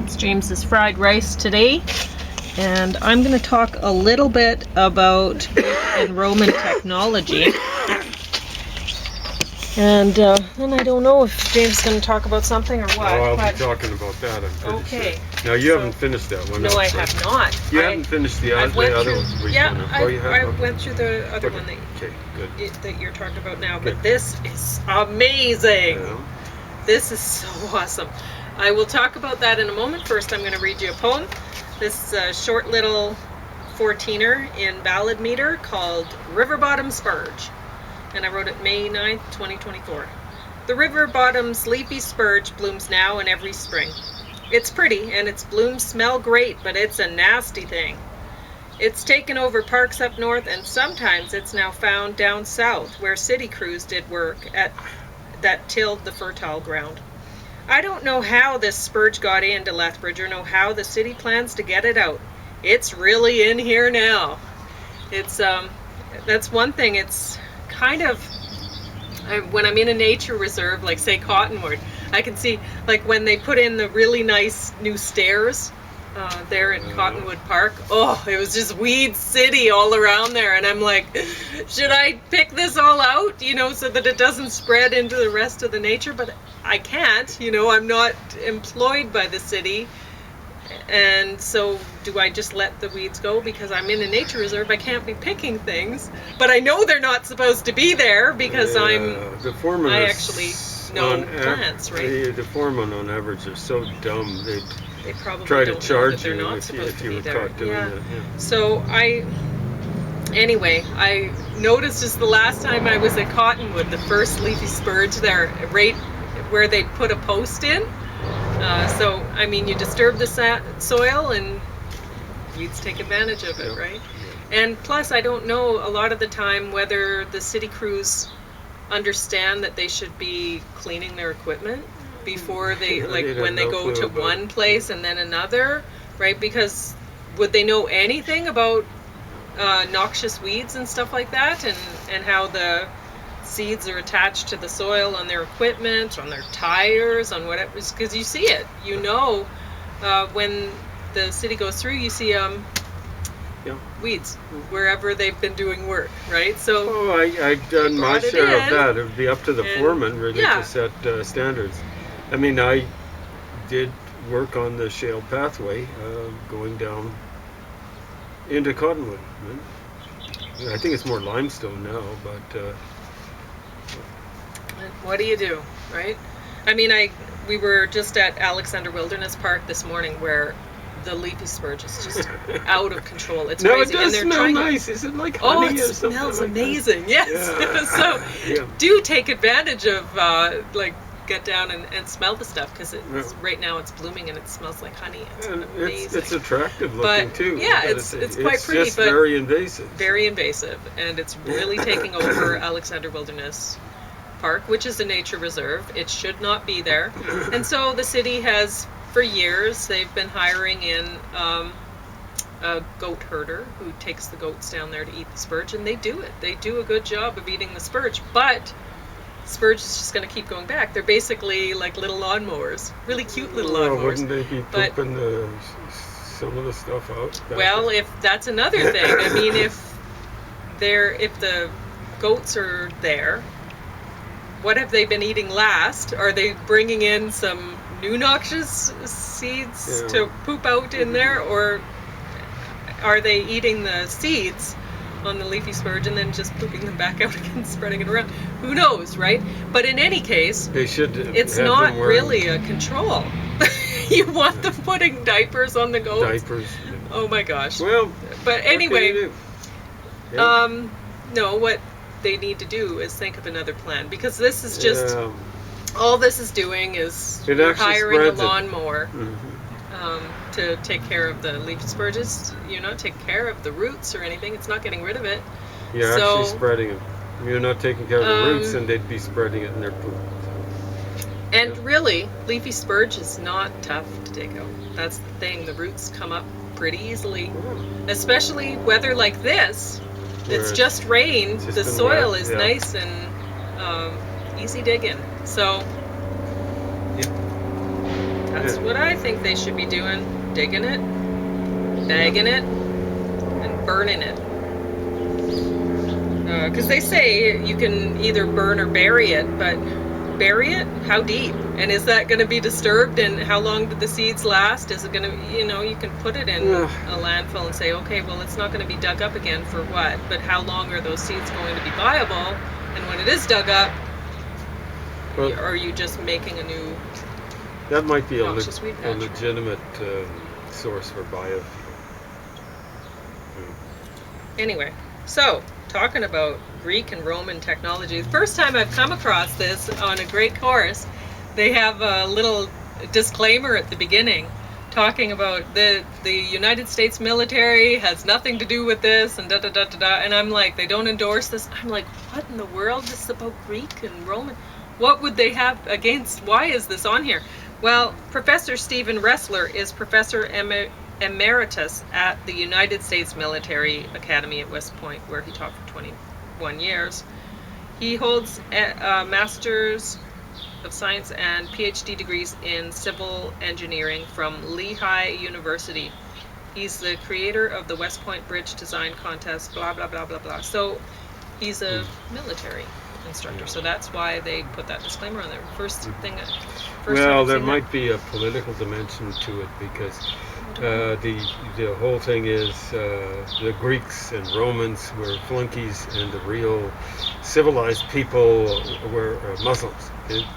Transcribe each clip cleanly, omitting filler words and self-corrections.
It's James's fried rice today, and I'm going to talk a little bit about Greek and Roman technology. And then I don't know if James is going to talk about something or what. Oh, I'll be talking about that, I'm pretty sure. Now, you haven't finished that one. No, I have not. You haven't finished the other one? I went through the other one that you're talking about now, but this is amazing. Yeah. This is so awesome. I will talk about that in a moment. First, I'm going to read you a poem. This is a short little 14er in ballad meter called Riverbottom Spurge. And I wrote it May 9th, 2024. The Riverbottom's leafy spurge blooms now and every spring. It's pretty and its blooms smell great, but it's a nasty thing. It's taken over parks up north, and sometimes it's now found down south where city crews did work that tilled the fertile ground. I don't know how this spurge got into Lethbridge or know how the city plans to get it out. It's really in here now. It's that's one thing. It's kind of, when I'm in a nature reserve, like say Cottonwood, I can see like when they put in the really nice new stairs there in Cottonwood Park. Oh, it was just weed city all around there, and I'm like, should I pick this all out, so that it doesn't spread into the rest of the nature? But I can't, I'm not employed by the city. And so do I just let the weeds go because I'm in a nature reserve? I can't be picking things, but I know they're not supposed to be there because I actually know plants, right? The foreman on average are so dumb they probably try to don't charge know that you they're not if supposed to you be were there. caught doing that. Yeah. So I noticed just the last time I was at Cottonwood, the first leafy spurge there, right where they put a post in. So, you disturb the soil and weeds take advantage of it, right? Yeah. And plus, I don't know a lot of the time whether the city crews understand that they should be cleaning their equipment before they, when they go to one place and then another, right? Because would they know anything about noxious weeds and stuff like that, and how the seeds are attached to the soil on their equipment, on their tires, on whatever, because you see it, when the city goes through, you see weeds wherever they've been doing work, right? So I've done my share of that. It would be up to the foreman really to set standards. I did work on the shale pathway going down into Cottonwood. I think it's more limestone now, but what do you do, right? We were just at Alexander Wilderness Park this morning where the leafy spurge is just out of control. It's crazy. It does smell nice. Is it like honey? It smells amazing. That? Yes. Yeah. Do take advantage of get down and smell the stuff, because right now it's blooming and it smells like honey. It's amazing. It's attractive looking too. Yeah, it's quite pretty. It's just very invasive. Very invasive, and it's really taking over Alexander Wilderness Park, which is a nature reserve. It should not be there. And so the city has, for years, they've been hiring in a goat herder who takes the goats down there to eat the spurge, and they do it. They do a good job of eating the spurge, but spurge is just going to keep going back. They're basically like little lawnmowers, really cute little lawnmowers. Wouldn't they be pooping some of the stuff out? Well, if that's another thing. If the goats are there, what have they been eating last? Are they bringing in some new noxious seeds to poop out in there, or are they eating the seeds on the leafy spurge and then just pooping them back out again, spreading it around? Who knows, right? But in any case, it's not really a control. You want them putting diapers on the goats? Diapers. Oh my gosh. Well, but anyway, no, what they need to do is think of another plan, because this is just all this is doing is hiring a lawnmower to take care of the leaf spurges. You're not taking care of the roots or anything. It's not getting rid of it. You're actually spreading it. You're not taking care of the roots, and they'd be spreading it in their poop. And really, leafy spurge is not tough to take out. That's the thing. The roots come up pretty easily, especially weather like this. It's just rained. The soil is nice and easy digging. So That's what I think they should be doing. Digging it, bagging it, and burning it. Because they say you can either burn or bury it, but bury it? How deep? And is that going to be disturbed? And how long did the seeds last? Is it going to, you can put it in a landfill and say, okay, well, it's not going to be dug up again for what? But how long are those seeds going to be viable? And when it is dug up, are you just making a new... That might be a legitimate source for biofuel. Anyway, so talking about Greek and Roman technology, the first time I've come across this on a great course, they have a little disclaimer at the beginning talking about the United States military has nothing to do with this and da-da-da-da-da, and I'm like, they don't endorse this. I'm like, what in the world? This is about Greek and Roman. What would they have against? Why is this on here? Well, Professor Stephen Ressler is Professor Emeritus at the United States Military Academy at West Point, where he taught for 21 years. He holds a Master's of Science and PhD degrees in Civil Engineering from Lehigh University. He's the creator of the West Point Bridge Design Contest, blah, blah, blah, blah, blah. So he's a military instructor, so that's why they put that disclaimer on there. Well, there might be a political dimension to it, because the whole thing is the Greeks and Romans were flunkies, and the real civilized people were Muslims,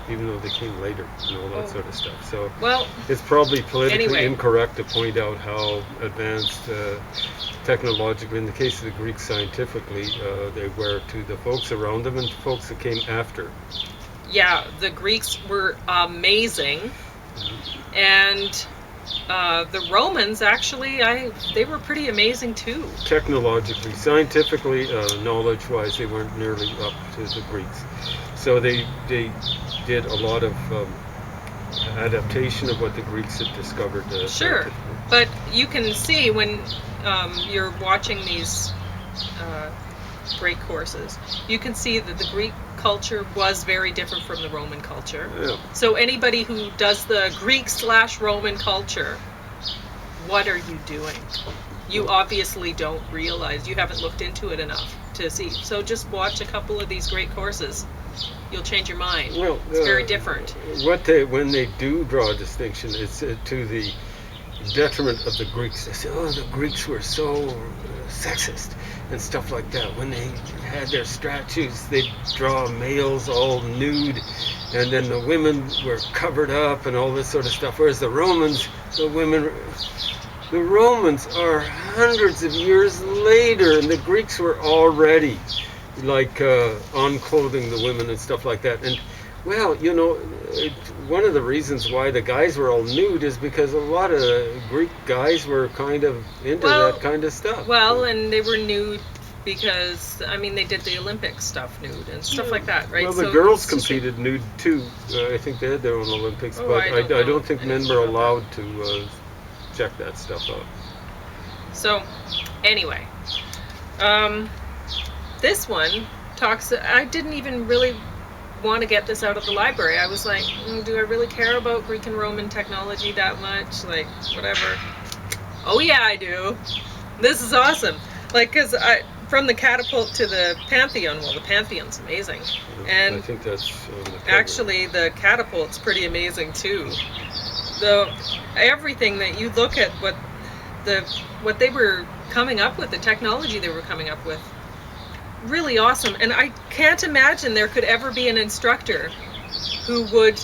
even though they came later and all that sort of stuff. So it's probably politically incorrect to point out how advanced technologically, in the case of the Greeks scientifically, they were to the folks around them and the folks that came after. Yeah, the Greeks were amazing, and the Romans actually, they were pretty amazing too. Technologically, scientifically, knowledge-wise, they weren't nearly up to the Greeks. So they did a lot of adaptation of what the Greeks had discovered. Sure, but you can see when you're watching these great courses, you can see that the Greek culture was very different from the Roman culture. Yeah. So anybody who does the Greek/Roman culture, what are you doing? You obviously don't realize, you haven't looked into it enough to see. So just watch a couple of these great courses. You'll change your mind. Well, it's very different. When they do draw a distinction, it's to the detriment of the Greeks. They say, the Greeks were so sexist and stuff like that. When they had their statues, they'd draw males all nude, and then the women were covered up and all this sort of stuff. Whereas the Romans are hundreds of years later, and the Greeks were already like unclothing the women and stuff like that. And well, one of the reasons why the guys were all nude is because a lot of Greek guys were kind of into that kind of stuff. Well, and they were nude because, they did the Olympic stuff nude and stuff like that, right? Well, the girls competed nude too. I think they had their own Olympics, but I don't think men were allowed to check that stuff out. So, anyway, this one talks, I didn't even really want to get this out of the library. I was like, do I really care about Greek and Roman technology that much? Like, whatever. Oh yeah, I do. This is awesome. Like, because from the catapult to the Pantheon, well, the Pantheon's amazing. And I think that's actually the catapult's pretty amazing too. Everything that you look at, what they were coming up with, the technology they were coming up with, really awesome. And I can't imagine there could ever be an instructor who would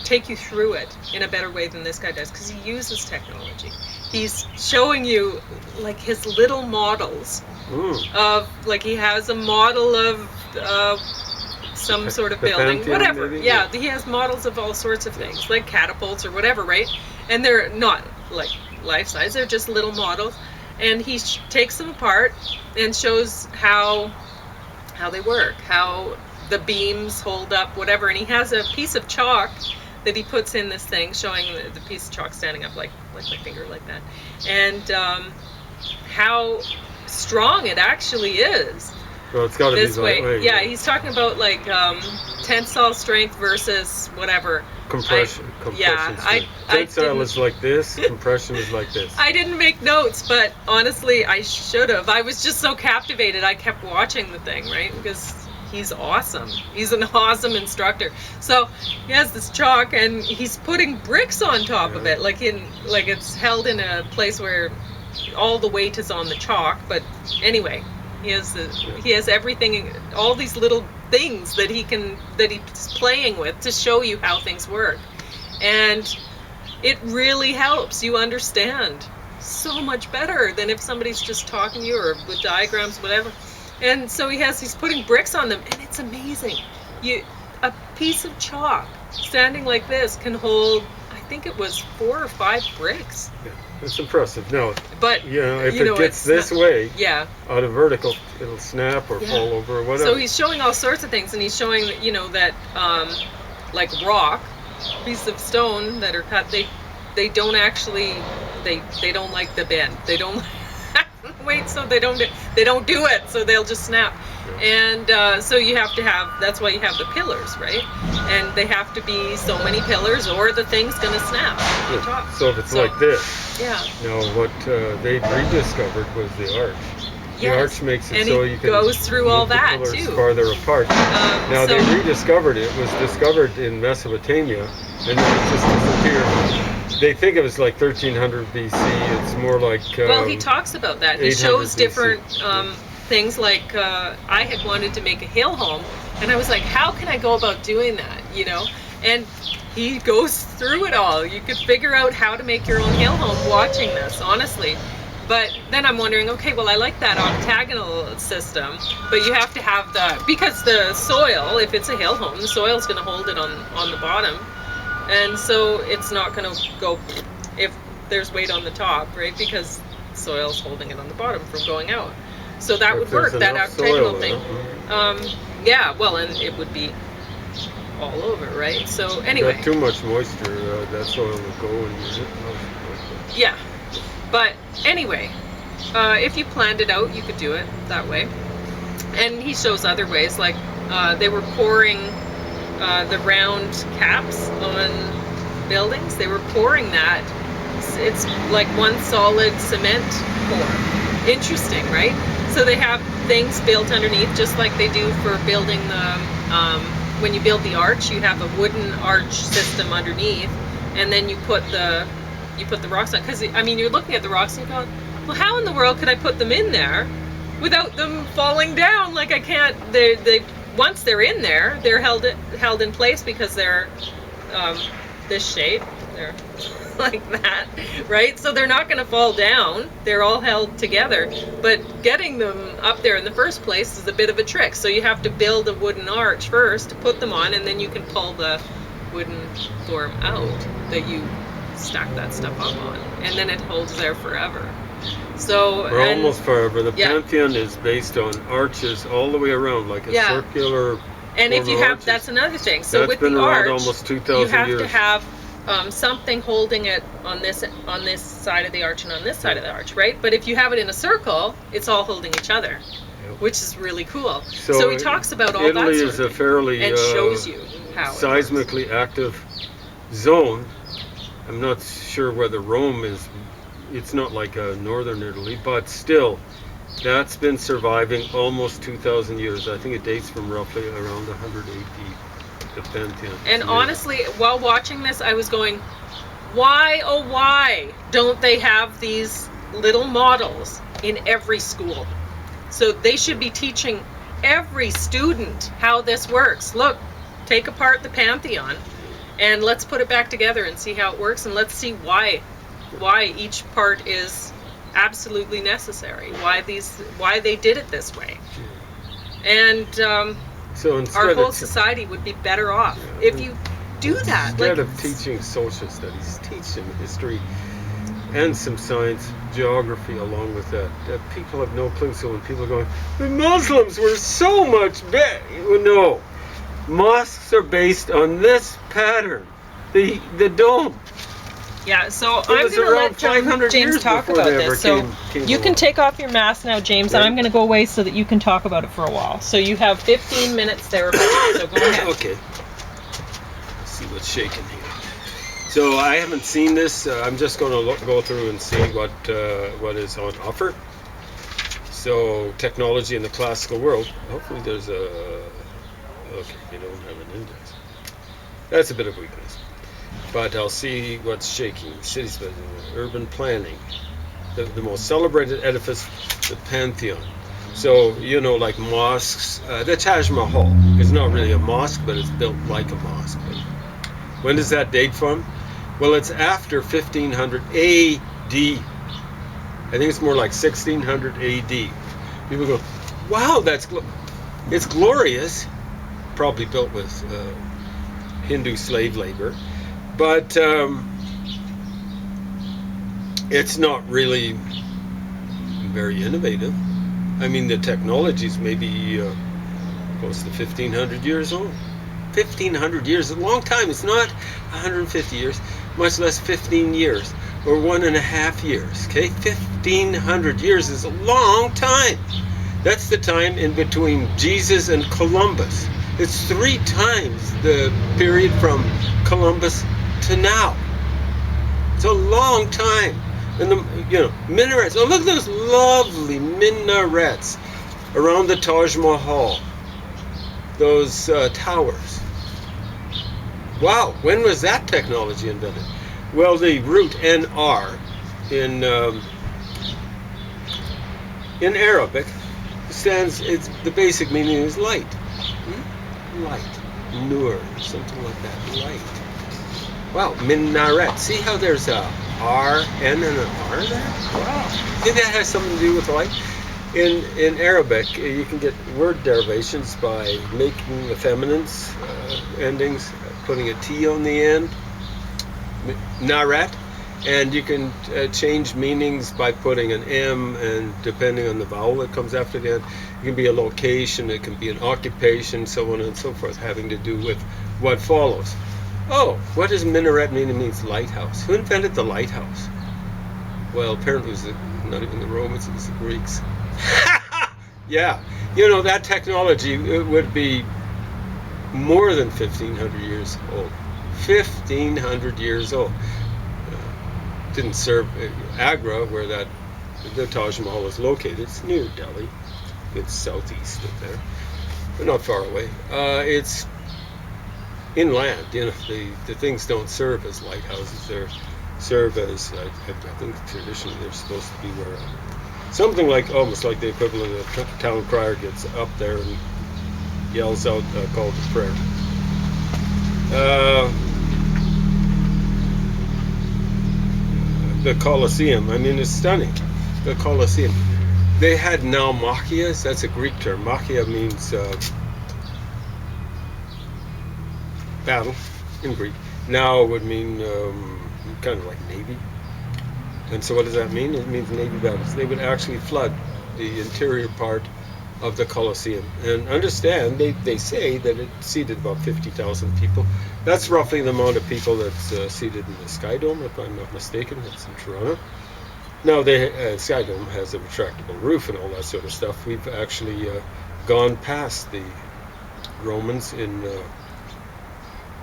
take you through it in a better way than this guy does, because he uses technology. He's showing you like his little models of, like, he has a model of some sort of building, Pantheon, whatever. maybe? Yeah, he has models of all sorts of things, like catapults or whatever, right? And they're not like life size, they're just little models. And he takes them apart and shows how they work, how the beams hold up, whatever. And he has a piece of chalk that he puts in this thing, showing the piece of chalk standing up like my finger, like that, and how strong it actually is. Well, it's got to be this way. Yeah, he's talking about like tensile strength versus whatever. Compression. Tensile is like this. Compression is like this. I didn't make notes, but honestly, I should have. I was just so captivated. I kept watching the thing, right? Because he's awesome. He's an awesome instructor. So he has this chalk, and he's putting bricks on top of it, like it's held in a place where all the weight is on the chalk. But anyway, he has everything, all these little things that he's playing with to show you how things work, and it really helps you understand so much better than if somebody's just talking to you or with diagrams, whatever. And so he's putting bricks on them, and it's amazing. A piece of chalk standing like this can hold, I think it was 4 or 5 bricks. Yeah, it's impressive. No, but if it gets this way, yeah, out of vertical, it'll snap or fall over or whatever. So he's showing all sorts of things, and he's showing that like rock, pieces of stone that are cut, they don't actually they don't like the bend. They don't wait, so they don't do it, so they'll just snap. And so you have to have, that's why you have the pillars, right? And they have to be so many pillars or the thing's going to snap on top. So if it's like this. Yeah. Now what they rediscovered was the arch. The arch makes it so you can goes through all that the pillars too. Farther apart. Now they rediscovered it. It was discovered in Mesopotamia, and then it just disappeared. They think it was like 1300 BC. It's more like well, he talks about that. He shows different things, like I had wanted to make a hill home, and I was like, how can I go about doing that, and he goes through it all. You could figure out how to make your own hill home watching this, honestly. But then I'm wondering, okay, well, I like that octagonal system, but you have to have because the soil, if it's a hill home, the soil's going to hold it on the bottom, and so it's not going to go if there's weight on the top, right, because soil's holding it on the bottom from going out. So that would work, that octagonal thing. Yeah, well, and it would be all over, right? So anyway. Got too much moisture, that soil will go and yeah. But anyway, if you planned it out, you could do it that way. And he shows other ways, like they were pouring the round caps on buildings. They were pouring that. It's like one solid cement pour. Interesting, right? So they have things built underneath, just like they do for building when you build the arch, you have a wooden arch system underneath, and then you put the rocks on. Because you're looking at the rocks and you're going, well, how in the world could I put them in there without them falling down? Like I can't. They once they're in there, they're held in place because they're this shape. They're like that, right? So they're not going to fall down. They're all held together. But getting them up there in the first place is a bit of a trick. So you have to build a wooden arch first to put them on, and then you can pull the wooden form out that you stack that stuff up on, and then it holds there forever. So almost forever. The Pantheon is based on arches all the way around, like a circular. And if you have, that's another thing. So with the arch, almost 2,000 you have years. to have something holding it on this side of the arch and on this side of the arch, right? But if you have it in a circle, it's all holding each other, which is really cool. So he talks about all Italy that is a fairly and shows you how seismically active zone. I'm not sure whether Rome is. It's not like northern Italy, but still, that's been surviving almost 2,000 years. I think it dates from roughly around 100 AD, the Pantheon. And honestly, while watching this, I was going, why, oh why, don't they have these little models in every school? So they should be teaching every student how this works. Look, take apart the Pantheon, and let's put it back together and see how it works, and let's see why each part is absolutely necessary, why they did it this way. And so our whole society would be better off if you do that. Instead of teaching social studies, teach them history and some science, geography along with that. People have no clue. So when people are going, the Muslims were so much better. No. Mosques are based on this pattern, the dome. Yeah, so I'm going to let James talk about this. So you can take off your mask now, James, and I'm going to go away so that you can talk about it for a while. So you have 15 minutes there. So go ahead. Okay. Let's see what what's shaking here. So I haven't seen this. I'm just going to go through and see what is on offer. So technology in the classical world. Hopefully there's a... Okay, you don't have an index. That's a bit of weakness. But I'll see what's shaking. Cities, urban planning. The most celebrated edifice, the Pantheon. So, you know, like mosques. The Taj Mahal is not really a mosque, but it's built like a mosque. But when does that date from? Well, it's after 1500 AD. I think it's more like 1600 AD. People go, wow, it's glorious. Probably built with Hindu slave labor. But it's not really very innovative. I mean, the technology's maybe close to 1,500 years old. 1,500 years, a long time. It's not 150 years, much less 15 years or 1.5 years. Okay, 1,500 years is a long time. That's the time in between Jesus and Columbus. It's 3 times the period from Columbus to now. It's a long time. And the minarets. Oh, look at those lovely minarets around the Taj Mahal. Those towers. Wow, when was that technology invented? Well, the root NR in Arabic stands. The basic meaning is light. Light, nur, something like that. Light. Wow, minaret. See how there's a R, N, and an R there? Wow. Think that has something to do with light? In Arabic, you can get word derivations by making the feminines endings, putting a T on the end, naret, and you can change meanings by putting an M, and depending on the vowel that comes after the end, it can be a location, it can be an occupation, so on and so forth, having to do with what follows. Oh, what does minaret mean? It means lighthouse. Who invented the lighthouse? Well, apparently it was not even the Romans, it was the Greeks. Yeah, that technology would be more than 1,500 years old. 1,500 years old. Didn't serve Agra, where the Taj Mahal is located. It's near Delhi. It's southeast of there, but not far away. It's inland. The things don't serve as lighthouses. They serve as I think traditionally they're supposed to be where something like almost like the equivalent of a town crier gets up there and yells out a call to prayer. The Colosseum, I mean, it's stunning. The Colosseum. They had naumachia. That's a Greek term. Machia means battle in Greek. Now would mean kind of like navy. And so what does that mean? It means navy battles. They would actually flood the interior part of the Colosseum. And understand, they say that it seated about 50,000 people. That's roughly the amount of people that's seated in the Sky Dome, if I'm not mistaken. It's in Toronto. Now, the Sky Dome has a retractable roof and all that sort of stuff. We've actually gone past the Romans in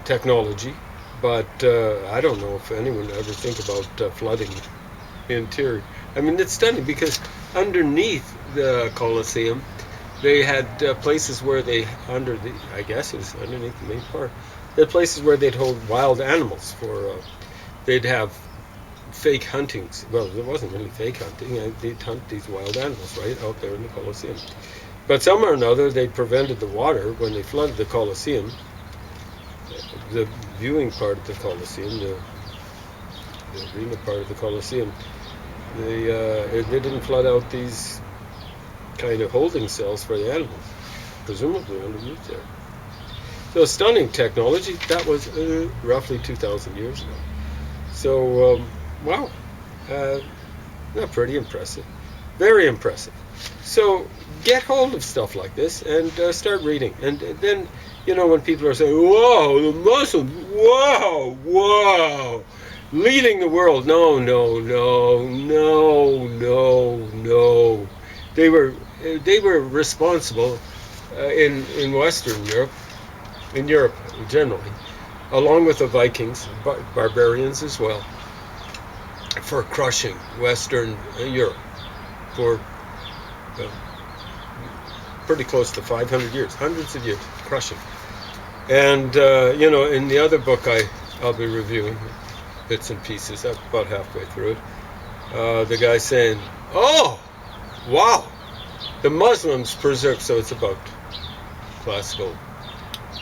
technology, but I don't know if anyone would ever think about flooding the interior. I mean, it's stunning because underneath the Colosseum, they had places where I guess it was underneath the main part, they had places where they'd hold wild animals they'd have fake huntings. Well, it wasn't really fake hunting. They'd hunt these wild animals right out there in the Colosseum. But somehow or another, they prevented the water when they flooded the Colosseum. The viewing part of the Colosseum, the arena part of the Colosseum, they didn't flood out these kind of holding cells for the animals, presumably underneath there. So stunning technology. That was roughly 2,000 years ago. So, wow, not pretty impressive. Very impressive. So get hold of stuff like this and start reading. And then, when people are saying, whoa, the Muslims, whoa, leading the world. No. They were responsible in Western Europe, in Europe generally, along with the Vikings, barbarians as well, for crushing Western Europe for pretty close to 500 years, hundreds of years, crushing. And, in the other book I'll be reviewing, bits and pieces, I'm about halfway through it, the guy saying, oh, wow, the Muslims preserve, so it's about classical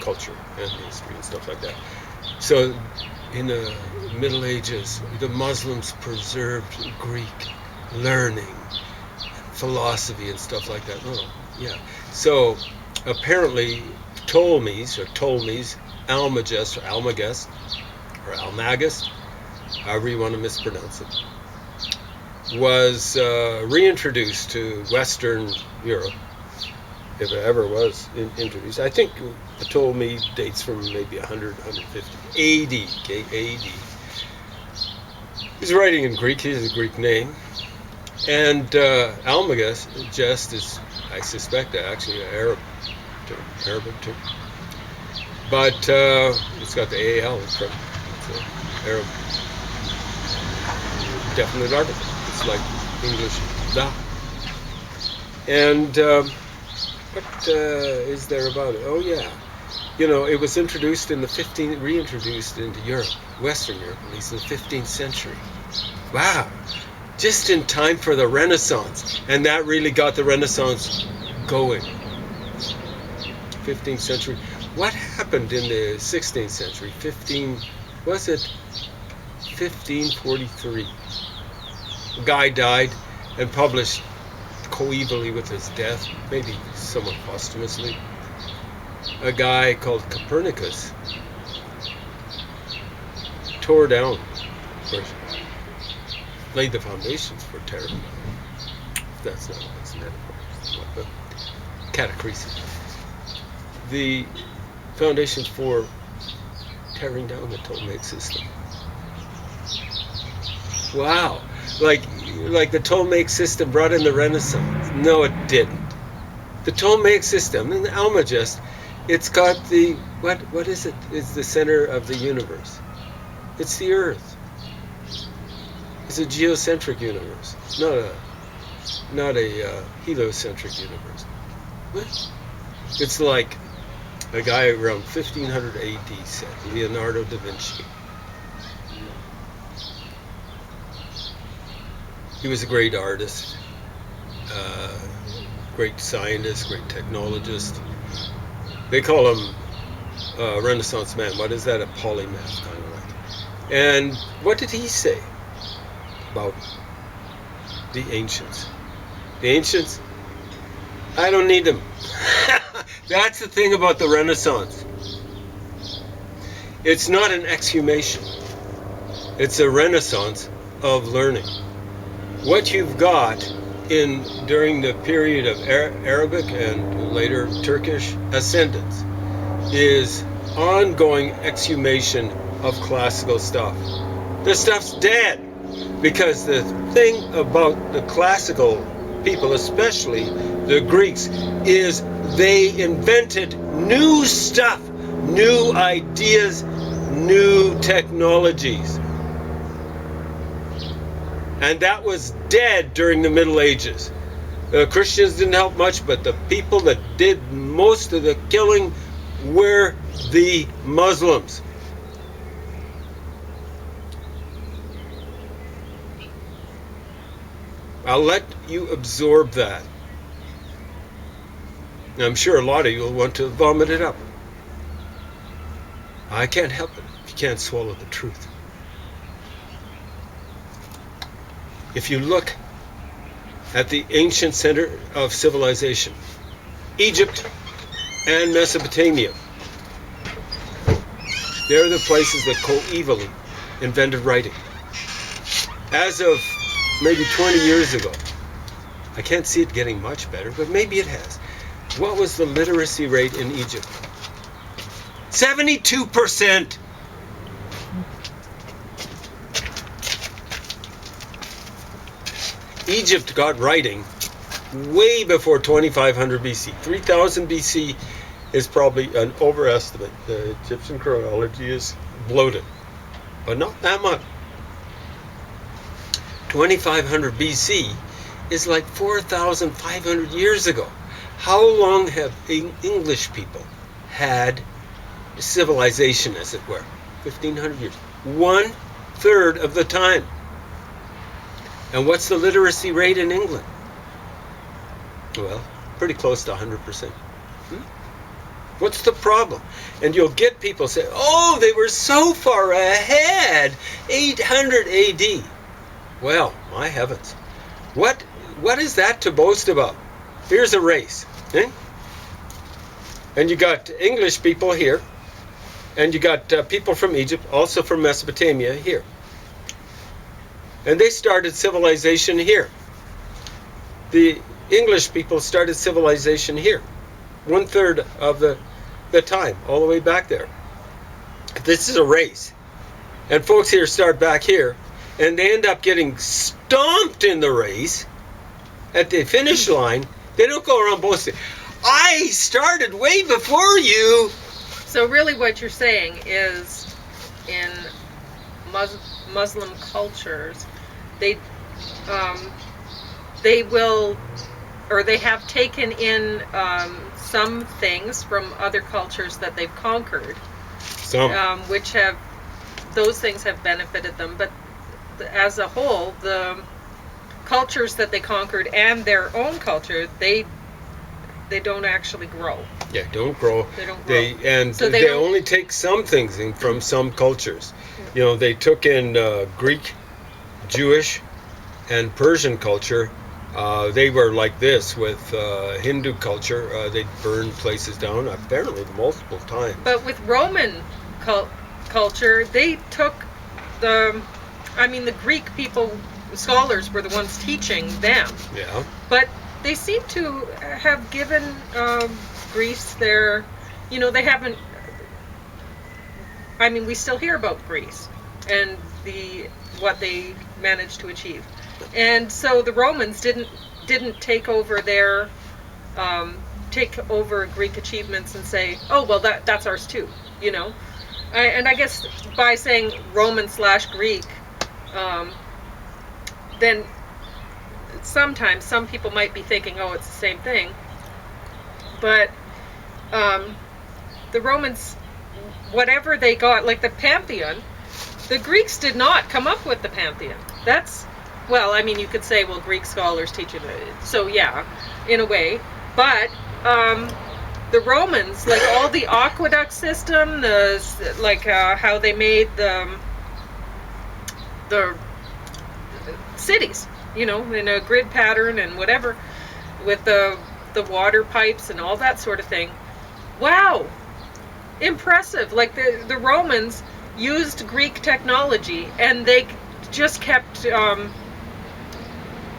culture and history and stuff like that. So in the Middle Ages, the Muslims preserved Greek learning, philosophy and stuff like that. Oh, yeah. So apparently Ptolemies, Almagest, or Almagus, however you want to mispronounce it, was reintroduced to Western Europe, if it ever was introduced. I think Ptolemy dates from maybe 100, 150, AD, okay, AD. He's writing in Greek, he has a Greek name. And Almagus just is, I suspect, actually an Arabic term. But it's got the AL in front. It's an Arab definite article. It's like English da. And what is there about it? Oh yeah, it was introduced in the reintroduced into Europe, Western Europe at least, in the 15th century. Wow, just in time for the Renaissance, and that really got the Renaissance going. 15th century. What happened in the 16th century? 1543. A guy died and published coevally with his death, maybe somewhat posthumously, a guy called Copernicus tore down, laid the foundations for tearing down. That's not what's metaphor, but catacresis. The foundations for tearing down the Ptolemaic system. Wow. Like the Ptolemaic system brought in the Renaissance. No, it didn't. The Ptolemaic system, in the Almagest, it's got the, what is it? It's the center of the universe. It's the Earth. It's a geocentric universe, not a heliocentric universe. What? It's like a guy around 1500 AD said, Leonardo da Vinci. He was a great artist, great scientist, great technologist. They call him Renaissance man. What is that? A polymath, kind of like. And what did he say about the ancients? The ancients? I don't need them. That's the thing about the Renaissance. It's not an exhumation. It's a renaissance of learning. What you've got during the period of Arabic and later Turkish ascendance is ongoing exhumation of classical stuff. The stuff's dead, because the thing about the classical people, especially the Greeks, is they invented new stuff, new ideas, new technologies. And that was dead during the Middle Ages. Christians didn't help much, but the people that did most of the killing were the Muslims. I'll let you absorb that. I'm sure a lot of you will want to vomit it up. I can't help it if you can't swallow the truth. If you look at the ancient center of civilization, Egypt and Mesopotamia, they're the places that coevally invented writing. As of maybe 20 years ago, I can't see it getting much better, but maybe it has. What was the literacy rate in Egypt? 72%. Egypt got writing way before 2500 BC. 3000 BC, is probably an overestimate. The Egyptian chronology is bloated, but not that much. 2500 BC is like 4,500 years ago. How long have English people had civilization, as it were? 1,500 years. 1/3 of the time. And what's the literacy rate in England? Well, pretty close to 100%. What's the problem? And you'll get people say, oh, they were so far ahead, 800 AD. Well, my heavens. What is that to boast about? Here's a race. Eh? And you got English people here, and you got people from Egypt, also from Mesopotamia here. And they started civilization here. The English people started civilization here. 1/3 of the time, all the way back there. This is a race. And folks here start back here, and they end up getting stomped in the race at the finish line. They don't go around boasting, I started way before you. So really what you're saying is in Muslim cultures, they will, or they have taken in some things from other cultures that they've conquered, which have, those things have benefited them, but as a whole, the cultures that they conquered and their own culture, they don't actually grow. Yeah, don't grow. They don't grow. They only take some things in from some cultures. You know, they took in Greek, Jewish, and Persian culture. They were like this with Hindu culture. They burned places down, apparently multiple times. But with Roman culture, they took the Greek people, scholars were the ones teaching them. Yeah. But they seem to have given Greece their, they haven't, we still hear about Greece and what they managed to achieve. And so the Romans didn't take over Greek achievements and say, oh, well, that's ours too, And I guess by saying Roman/Greek, then sometimes some people might be thinking, oh, it's the same thing. But the Romans, whatever they got, like the Pantheon, the Greeks did not come up with the Pantheon. You could say, well, Greek scholars teach it. So yeah, in a way. But the Romans, like all the aqueduct system, how they made the cities, in a grid pattern and whatever, with the water pipes and all that sort of thing. Wow, impressive. Like the Romans used Greek technology, and they just kept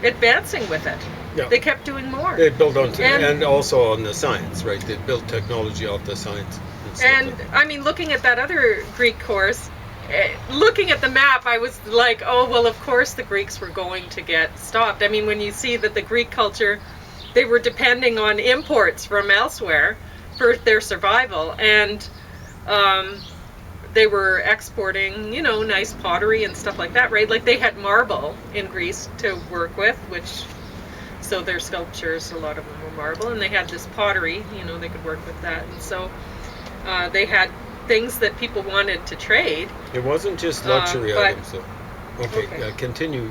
advancing with it. Yeah. They kept doing more. They built on and also on the science, right? They built technology off the science. And looking at that other Greek course, looking at the map, I was like, oh, well, of course the Greeks were going to get stopped. When you see that the Greek culture, they were depending on imports from elsewhere for their survival, and they were exporting, nice pottery and stuff like that, right? Like they had marble in Greece to work with, so their sculptures, a lot of them were marble, and they had this pottery, they could work with that. And so they had things that people wanted to trade. It wasn't just luxury items, though. Okay. Continue.